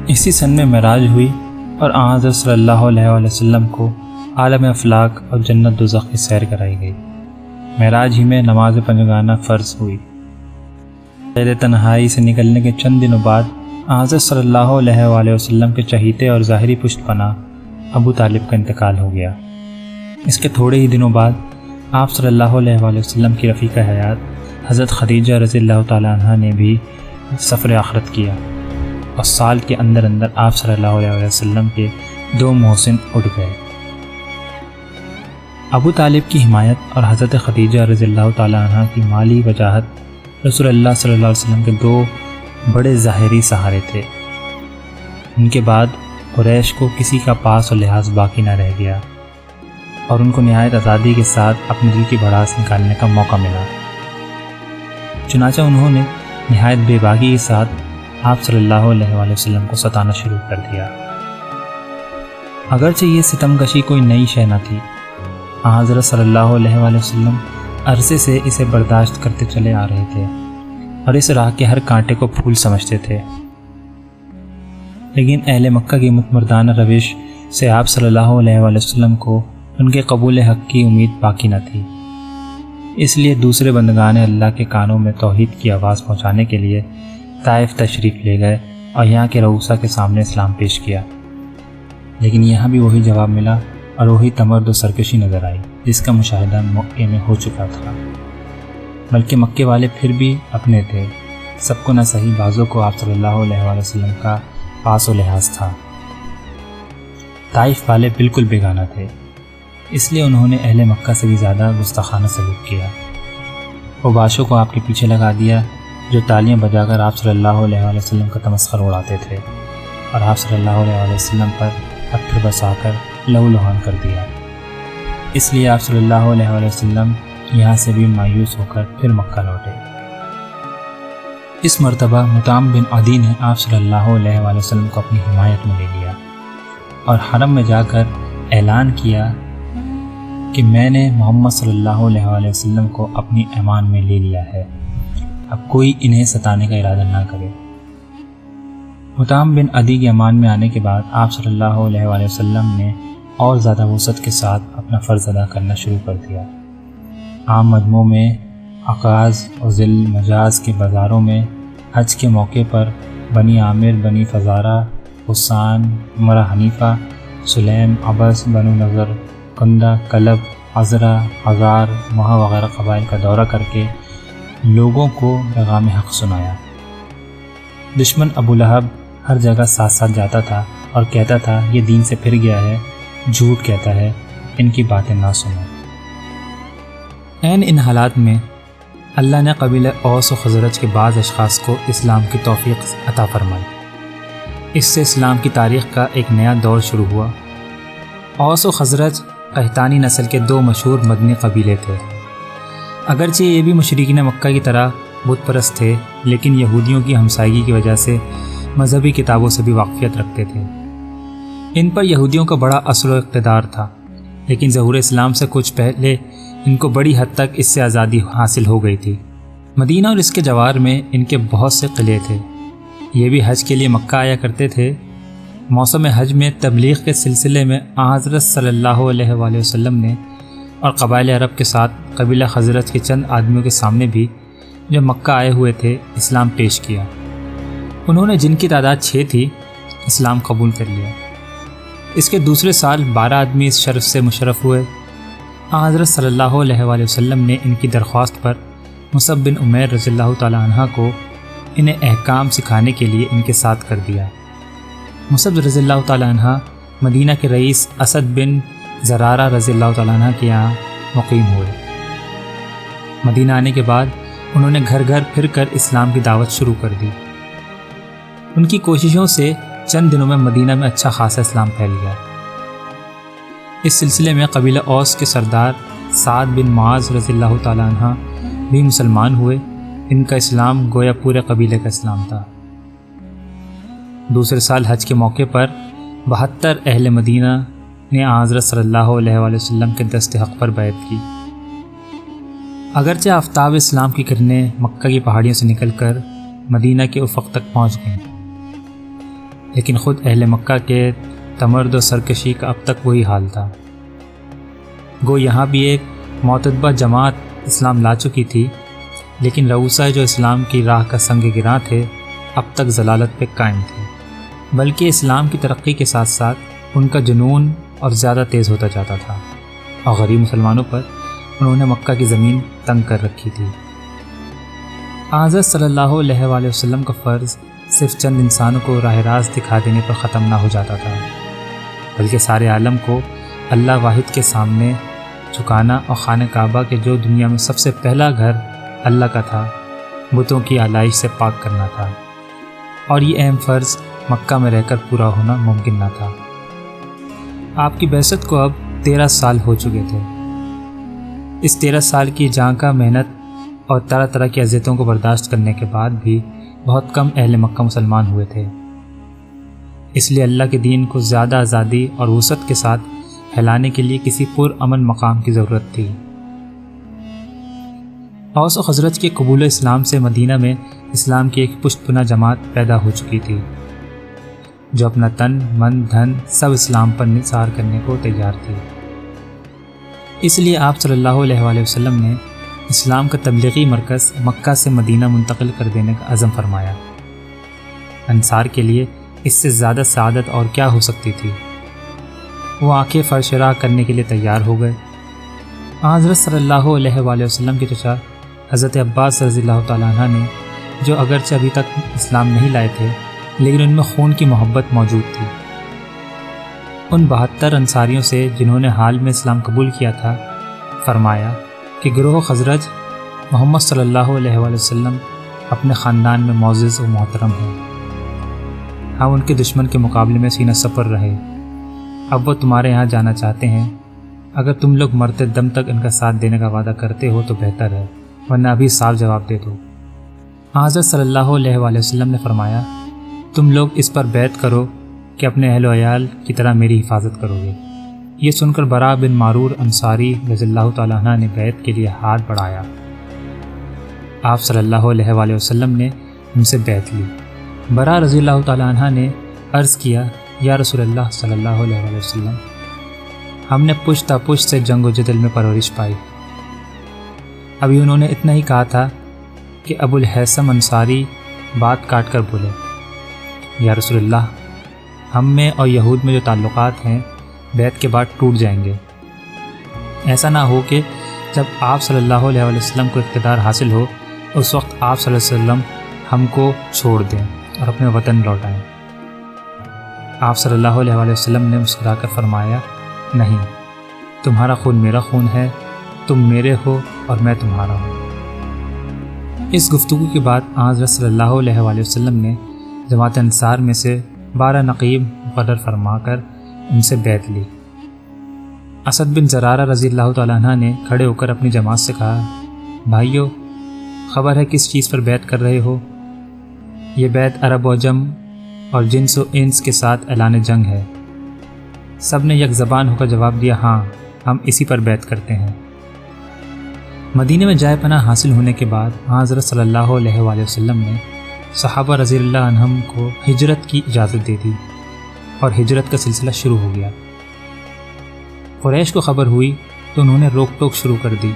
اسی سن میں معراج ہوئی اور آن حضرت صلی اللہ علیہ وآلہ وسلم کو عالم افلاک اور جنت دوزخ کی سیر کرائی گئی۔ معراج ہی میں نماز پنجگانہ فرض ہوئی۔ قید تنہائی سے نکلنے کے چند دنوں بعد آن حضرت صلی اللہ علیہ وآلہ وسلم کے چہیتے اور ظاہری پشت پناہ ابو طالب کا انتقال ہو گیا۔ اس کے تھوڑے ہی دنوں بعد آپ صلی اللہ علیہ وآلہ وسلم کی رفیقہ حیات حضرت خدیجہ رضی اللہ تعالیٰ عنہ نے بھی سفر آخرت کیا اور سال کے اندر اندر آپ صلی اللہ علیہ وآلہ وسلم کے 2 محسن اٹھ گئے۔ ابو طالب کی حمایت اور حضرت خدیجہ رضی اللہ تعالیٰ عنہ کی مالی وجاہت رسول اللہ صلی اللہ علیہ وسلم کے 2 بڑے ظاہری سہارے تھے۔ ان کے بعد قریش کو کسی کا پاس و لحاظ باقی نہ رہ گیا اور ان کو نہایت آزادی کے ساتھ اپنے دل کی بھڑاس نکالنے کا موقع ملا۔ چنانچہ انہوں نے نہایت بے باکی کے ساتھ آپ صلی اللہ علیہ وآلہ وسلم کو ستانا شروع کر دیا۔ اگرچہ یہ ستم کشی کوئی نئی شے نہ تھی، حضرت صلی اللہ علیہ وآلہ وسلم عرصے سے اسے برداشت کرتے چلے آ رہے تھے اور اس راہ کے ہر کانٹے کو پھول سمجھتے تھے، لیکن اہل مکہ کی متمردانہ روش سے آپ صلی اللہ علیہ وآلہ وسلم کو ان کے قبول حق کی امید باقی نہ تھی۔ اس لیے دوسرے بندگان اللہ کے کانوں میں توحید کی آواز پہنچانے کے لیے طائف تشریف لے گئے اور یہاں کے رؤسا کے سامنے اسلام پیش کیا، لیکن یہاں بھی وہی جواب ملا اور وہی تمرد و سرکشی نظر آئی جس کا مشاہدہ مکے میں ہو چکا تھا۔ بلکہ مکے والے پھر بھی اپنے تھے، سب کو نہ صحیح بازوں کو آپ صلی اللہ علیہ وآلہ وسلم کا پاس و لحاظ تھا۔ طائف والے بالکل بیگانہ تھے، اس لیے انہوں نے اہل مکہ سے بھی زیادہ گستاخانہ سلوک کیا۔ اوباشوں کو آپ کے پیچھے لگا دیا جو تالیاں بجا کر آپ صلی اللہ علیہ وآلہ وسلم کا تمسخر اڑاتے تھے اور آپ صلی اللہ علیہ وآلہ وسلم پر پتھر برسا کر لہو لہان کر دیا۔ اس لیے آپ صلی اللہ علیہ وآلہ وسلم یہاں سے بھی مایوس ہو کر پھر مکہ لوٹے۔ اس مرتبہ مطعم بن عدی نے آپ صلی اللہ علیہ وآلہ وسلم کو اپنی حمایت میں لے لیا اور حرم میں جا کر اعلان کیا کہ میں نے محمد صلی اللہ علیہ وآلہ وسلم کو اپنی ایمان میں لے لیا ہے، اب کوئی انہیں ستانے کا ارادہ نہ کرے۔ مطعم بن عدی کے ایمان میں آنے کے بعد آپ صلی اللہ علیہ وآلہ وسلم نے اور زیادہ وسعت کے ساتھ اپنا فرض ادا کرنا شروع کر دیا۔ عام مجموع میں عکاظ اور ذی المجاز کے بازاروں میں حج کے موقع پر بنی عامر، بنی فزارہ، حسان، مرہ حنیفہ، سلیم، عبس، بنو نظر، کندہ، کلب، عذرہ، ہزار، مہا وغیرہ قبائل کا دورہ کر کے لوگوں کو پیغام حق سنایا۔ دشمن ابو لہب ہر جگہ ساتھ ساتھ جاتا تھا اور کہتا تھا یہ دین سے پھر گیا ہے، جھوٹ کہتا ہے، ان کی باتیں نہ سنو۔ ان حالات میں اللہ نے قبیلہ اوس و خزرج کے بعض اشخاص کو اسلام کی توفیق عطا فرمائی۔ اس سے اسلام کی تاریخ کا ایک نیا دور شروع ہوا۔ اوس و خزرج قحطانی نسل کے 2 مشہور مدنی قبیلے تھے۔ اگرچہ یہ بھی مشرکین مکہ کی طرح بت پرست تھے، لیکن یہودیوں کی ہمسائیگی کی وجہ سے مذہبی کتابوں سے بھی واقفیت رکھتے تھے۔ ان پر یہودیوں کا بڑا اثر و اقتدار تھا، لیکن ظہور اسلام سے کچھ پہلے ان کو بڑی حد تک اس سے آزادی حاصل ہو گئی تھی۔ مدینہ اور اس کے جوار میں ان کے بہت سے قلعے تھے۔ یہ بھی حج کے لیے مکہ آیا کرتے تھے۔ موسم حج میں تبلیغ کے سلسلے میں حضرت صلی اللہ علیہ وآلہ وسلم نے اور قبائل عرب کے ساتھ قبیلہ خزرج کے چند آدمیوں کے سامنے بھی جو مکہ آئے ہوئے تھے اسلام پیش کیا۔ انہوں نے جن کی تعداد 6 تھی اسلام قبول کر لیا۔ اس کے دوسرے سال 12 آدمی اس شرف سے مشرف ہوئے۔ حضرت صلی اللہ علیہ وآلہ وسلم نے ان کی درخواست پر مصعب بن عمیر رضی اللہ تعالیٰ عنہ کو انہیں احکام سکھانے کے لیے ان کے ساتھ کر دیا۔ مصعب رضی اللہ تعالیٰ عنہ مدینہ کے رئیس اسد بن زرارہ رضی اللہ تعالیٰ عنہ کے یہاں مقیم ہوئے۔ مدینہ آنے کے بعد انہوں نے گھر گھر پھر کر اسلام کی دعوت شروع کر دی۔ ان کی کوششوں سے چند دنوں میں مدینہ میں اچھا خاصا اسلام پھیل گیا۔ اس سلسلے میں قبیلہ اوس کے سردار سعد بن معاذ رضی اللہ تعالیٰ عنہ بھی مسلمان ہوئے۔ ان کا اسلام گویا پورے قبیلے کا اسلام تھا۔ دوسرے سال حج کے موقع پر 72 اہل مدینہ نے حضرت صلی اللہ علیہ وآلہ وسلم کے دست حق پر بیعت کی۔ اگرچہ آفتاب اسلام کی کرنیں مکہ کی پہاڑیوں سے نکل کر مدینہ کے افق تک پہنچ گئیں، لیکن خود اہل مکہ کے تمرد و سرکشی کا اب تک وہی حال تھا۔ گو یہاں بھی ایک معتدبہ جماعت اسلام لا چکی تھی، لیکن رؤسا جو اسلام کی راہ کا سنگ گراں تھے اب تک ضلالت پہ قائم تھے، بلکہ اسلام کی ترقی کے ساتھ ساتھ ان کا جنون اور زیادہ تیز ہوتا جاتا تھا، اور غریب مسلمانوں پر انہوں نے مکہ کی زمین تنگ کر رکھی تھی۔ حضرت صلی اللہ علیہ وآلہ وسلم کا فرض صرف چند انسانوں کو راہ راست دکھا دینے پر ختم نہ ہو جاتا تھا، بلکہ سارے عالم کو اللہ واحد کے سامنے جھکانا اور خانہ کعبہ کے جو دنیا میں سب سے پہلا گھر اللہ کا تھا، بتوں کی آلائش سے پاک کرنا تھا، اور یہ اہم فرض مکہ میں رہ کر پورا ہونا ممکن نہ تھا۔ آپ کی بعثت کو اب 13 سال ہو چکے تھے۔ اس 13 سال کی جاں کا محنت اور طرح طرح کی اذیتوں کو برداشت کرنے کے بعد بھی بہت کم اہل مکہ مسلمان ہوئے تھے، اس لیے اللہ کے دین کو زیادہ آزادی اور وسعت کے ساتھ پھیلانے کے لیے کسی پرامن مقام کی ضرورت تھی۔ اوس و خزرج کے قبول اسلام سے مدینہ میں اسلام کی ایک پشت پناہ جماعت پیدا ہو چکی تھی، جو اپنا تن من دھن سب اسلام پر نثار کرنے کو تیار تھی۔ اس لیے آپ صلی اللہ علیہ وآلہ وسلم نے اسلام کا تبلیغی مرکز مکہ سے مدینہ منتقل کر دینے کا عزم فرمایا۔ انصار کے لیے اس سے زیادہ سعادت اور کیا ہو سکتی تھی؟ وہ آنکھیں فرشراہ کرنے کے لیے تیار ہو گئے۔ حضرت صلی اللہ علیہ وآلہ وسلم کے چچا حضرت عباس رضی اللہ تعالیٰ عنہ نے، جو اگرچہ ابھی تک اسلام نہیں لائے تھے لیکن ان میں خون کی محبت موجود تھی، ان 72 انصاریوں سے جنہوں نے حال میں اسلام قبول کیا تھا، فرمایا کہ گروہ خزرج محمد صلی اللہ علیہ وآلہ وسلم اپنے خاندان میں معزز و محترم ہیں، ہم ان کے دشمن کے مقابلے میں سینہ سپر رہے، اب وہ تمہارے یہاں جانا چاہتے ہیں، اگر تم لوگ مرتے دم تک ان کا ساتھ دینے کا وعدہ کرتے ہو تو بہتر ہے، ورنہ ابھی صاف جواب دے دو۔ حضرت صلی اللہ علیہ وآلہ وسلم نے فرمایا، تم لوگ اس پر بیعت کرو کہ اپنے اہل و عیال کی طرح میری حفاظت کرو گے۔ یہ سن کر برا بن معرور انصاری رضی اللہ تعالیٰ عنہ نے بیعت کے لیے ہاتھ بڑھایا۔ آپ صلی اللہ علیہ وآلہ وسلم نے ان سے بیعت لی۔ برا رضی اللہ تعالیٰ عنہ نے عرض کیا، یا رسول اللہ صلی اللہ علیہ وآلہ وسلم، ہم نے پشت تا پشت سے جنگ و جدل میں پرورش پائی۔ ابھی انہوں نے اتنا ہی کہا تھا کہ ابو الحیثم انصاری بات کاٹ کر بولے، یا رسول اللہ، ہم میں اور یہود میں جو تعلقات ہیں بیعت کے بعد ٹوٹ جائیں گے۔ ایسا نہ ہو کہ جب آپ صلی اللہ علیہ وآلہ وسلم کو اقتدار حاصل ہو اس وقت آپ صلی اللہ علیہ وسلم ہم کو چھوڑ دیں اور اپنے وطن لوٹائیں۔ آپ صلی اللہ علیہ وآلہ وسلم نے مسکرا کر فرمایا، نہیں، تمہارا خون میرا خون ہے، تم میرے ہو اور میں تمہارا ہوں۔ اس گفتگو کے بعد حضرت صلی اللہ علیہ وآلہ وسلم نے جماعت انصار میں سے 12 نقیب مقرر فرما کر ان سے بیعت لی۔ اسد بن زرارہ رضی اللہ تعالیٰ عنہ نے کھڑے ہو کر اپنی جماعت سے کہا، بھائیو، خبر ہے کس چیز پر بیعت کر رہے ہو؟ یہ بیعت عرب و عجم اور جنس و انس کے ساتھ اعلان جنگ ہے۔ سب نے یک زبان ہو کر جواب دیا، ہاں، ہم اسی پر بیعت کرتے ہیں۔ مدینے میں جائے پناہ حاصل ہونے کے بعد حضرت صلی اللہ علیہ وآلہ وسلم نے صحابہ رضی اللہ عنہم کو ہجرت کی اجازت دے دی اور ہجرت کا سلسلہ شروع ہو گیا۔ قریش کو خبر ہوئی تو انہوں نے روک ٹوک شروع کر دی،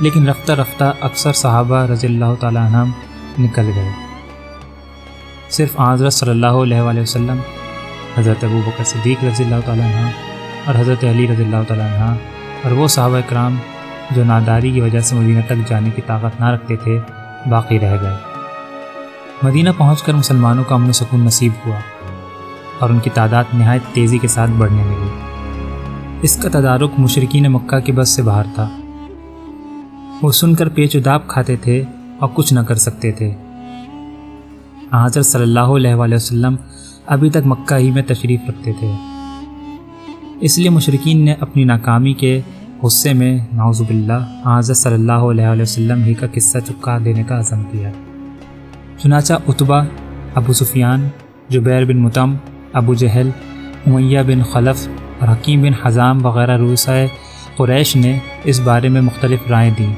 لیکن رفتہ رفتہ اکثر صحابہ رضی اللہ تعالیٰ عنہم نکل گئے۔ صرف حضرت صلی اللہ علیہ وآلہ وسلم، حضرت ابوبکر صدیق رضی اللہ تعالیٰ عنہ اور حضرت علی رضی اللہ تعالیٰ عنہ اور وہ صحابہ کرام جو ناداری کی وجہ سے مدینہ تک جانے کی طاقت نہ رکھتے تھے، باقی رہ گئے۔ مدینہ پہنچ کر مسلمانوں کا امن و سکون نصیب ہوا اور ان کی تعداد نہایت تیزی کے ساتھ بڑھنے لگی۔ اس کا تدارک مشرکین مکہ کے بس سے باہر تھا۔ وہ سن کر پیچ و داب کھاتے تھے اور کچھ نہ کر سکتے تھے۔ حضرت صلی اللہ علیہ وآلہ وسلم ابھی تک مکہ ہی میں تشریف رکھتے تھے، اس لیے مشرکین نے اپنی ناکامی کے غصے میں نعوذ باللہ حضرت صلی اللہ علیہ وآلہ وسلم ہی کا قصہ چپکا دینے کا عزم کیا۔ چنانچہ عتبہ، ابو سفیان، جبیر بن مطعم، ابو جہل، امیہ بن خلف اور حکیم بن حزام وغیرہ رؤسائے قریش نے اس بارے میں مختلف رائے دیں۔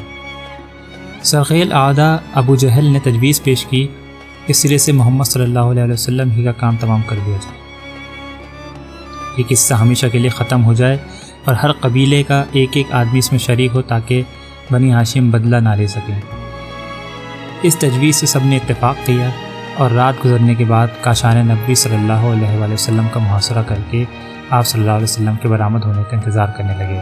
سرخیل اعداء ابو جہل نے تجویز پیش کی اس سرے سے محمد صلی اللہ علیہ وسلم ہی کا کام تمام کر دیا جائے، یہ قصہ ہمیشہ کے لیے ختم ہو جائے اور ہر قبیلے کا ایک ایک آدمی اس میں شریک ہو تاکہ بنی ہاشم بدلہ نہ لے سکیں۔ اس تجویز سے سب نے اتفاق کیا اور رات گزرنے کے بعد کاشان نبوی صلی اللہ علیہ وآلہ وسلم کا محاصرہ کر کے آپ صلی اللہ علیہ وسلم کے برآمد ہونے کا انتظار کرنے لگے۔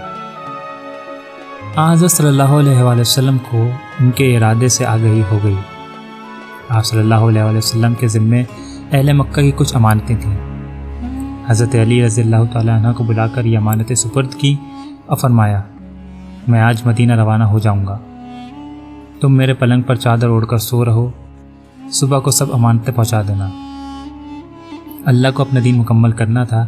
حضرت صلی اللہ علیہ وآلہ وسلم کو ان کے ارادے سے آگہی ہو گئی۔ آپ صلی اللہ علیہ وآلہ وسلم کے ذمے اہل مکہ کی کچھ امانتیں تھیں۔ حضرت علی رضی اللہ تعالیٰ عنہ کو بلا کر یہ امانتیں سپرد کی اور فرمایا، میں آج مدینہ روانہ ہو جاؤں گا، تم میرے پلنگ پر چادر اوڑھ کر سو رہو، صبح کو سب امانتیں پہنچا دینا۔ اللہ کو اپنا دین مکمل کرنا تھا،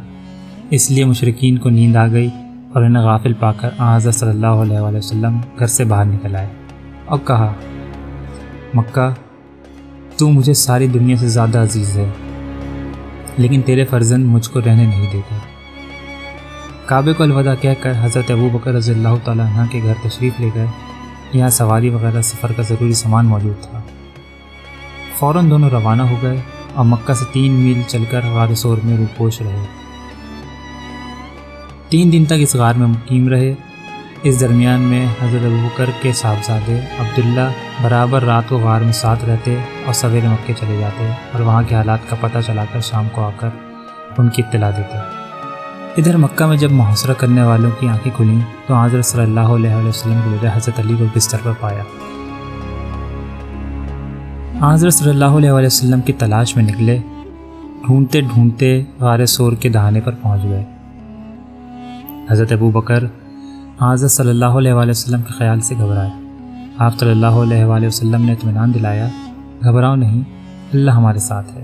اس لیے مشرکین کو نیند آ گئی اور انہیں غافل پا کر حضرت صلی اللہ علیہ وآلہ وسلم گھر سے باہر نکل آئے اور کہا، مکہ تو مجھے ساری دنیا سے زیادہ عزیز ہے، لیکن تیرے فرزند مجھ کو رہنے نہیں دیتے۔ کعبے کو الوداع کہہ کر حضرت ابو بکر رضی اللہ تعالیٰ عنہ کے گھر تشریف لے گئے۔ یہاں سواری وغیرہ سفر کا ضروری سامان موجود تھا۔ فوراً دونوں روانہ ہو گئے اور مکہ سے 3 میل چل کر غار ثور میں روپوش رہے۔ 3 دن تک اس غار میں مقیم رہے۔ اس درمیان میں حضرت ابوبکر کے صاحبزادے عبداللہ برابر رات کو غار میں ساتھ رہتے اور سویرے مکے چلے جاتے اور وہاں کے حالات کا پتہ چلا کر شام کو آ کر ان کی اطلاع دیتے۔ ادھر مکہ میں جب محاصرہ کرنے والوں کی آنکھیں کھلیں تو حضرت صلی اللہ علیہ وسلم کی بجائے حضرت علی کو بستر پر پایا۔ حضرت صلی اللہ علیہ وسلم کی تلاش میں نکلے، ڈھونڈتے ڈھونڈتے غار ثور کے دہانے پر پہنچ گئے۔ حضرت ابو بکر حضرت صلی اللہ علیہ وسلم کے خیال سے گھبرائے۔ آپ صلی اللہ علیہ وسلم نے اطمینان دلایا، گھبراؤ نہیں، اللہ ہمارے ساتھ ہے۔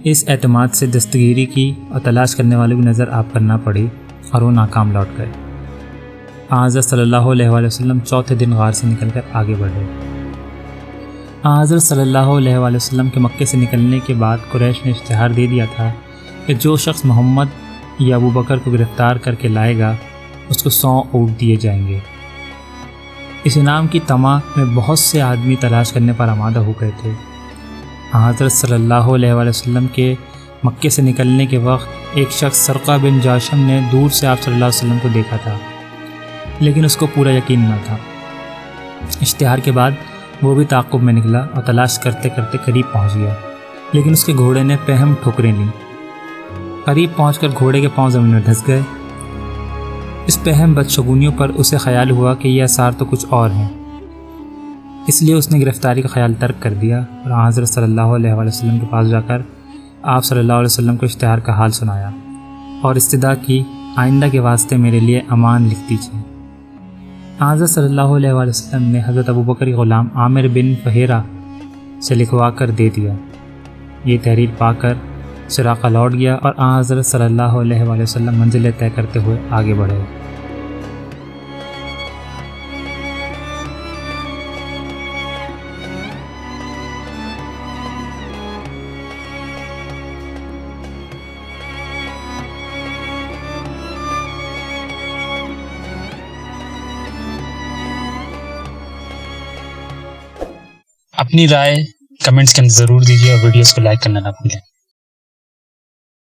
اس اعتماد سے دستگیری کی اور تلاش کرنے والوں کی نظر آپ پر نہ پڑی اور وہ ناکام لوٹ گئے۔ حضرت صلی اللہ علیہ وسلم چوتھے دن غار سے نکل کر آگے بڑھے۔ حضرت صلی اللہ علیہ وسلم کے مکے سے نکلنے کے بعد قریش نے اشتہار دے دیا تھا کہ جو شخص محمد یا ابو بکر کو گرفتار کر کے لائے گا اس کو 100 اونٹ دیے جائیں گے۔ اس انعام کی طمع میں بہت سے آدمی تلاش کرنے پر آمادہ ہو گئے تھے۔ حضرت صلی اللہ علیہ وسلم کے مکے سے نکلنے کے وقت ایک شخص سرقہ بن جاشم نے دور سے آپ صلی اللہ علیہ وسلم کو دیکھا تھا، لیکن اس کو پورا یقین نہ تھا۔ اشتہار کے بعد وہ بھی تعاقب میں نکلا اور تلاش کرتے کرتے قریب پہنچ گیا، لیکن اس کے گھوڑے نے پہم ٹھوکریں لیں۔ قریب پہنچ کر گھوڑے کے پاؤں زمین میں دھس گئے۔ اس پہم بدشگونیوں پر اسے خیال ہوا کہ یہ آثار تو کچھ اور ہیں، اس لیے اس نے گرفتاری کا خیال ترک کر دیا اور حضرت صلی اللہ علیہ وسلم کے پاس جا کر آپ صلی اللہ علیہ وسلم کو اشتہار کا حال سنایا اور استدعا کی، آئندہ کے واسطے میرے لیے امان لکھ دیجیے۔ حضرت صلی اللہ علیہ وسلم نے حضرت ابوبکر غلام عامر بن فہیرہ سے لکھوا کر دے دیا۔ یہ تحریر پا کر سراقہ لوٹ گیا اور حضرت صلی اللہ علیہ وسلم منزلیں طے کرتے ہوئے آگے بڑھے۔ اپنی رائے کمنٹس کے اندر ضرور دیجیے اور ویڈیوز کو لائک کرنا نہ بھولیں۔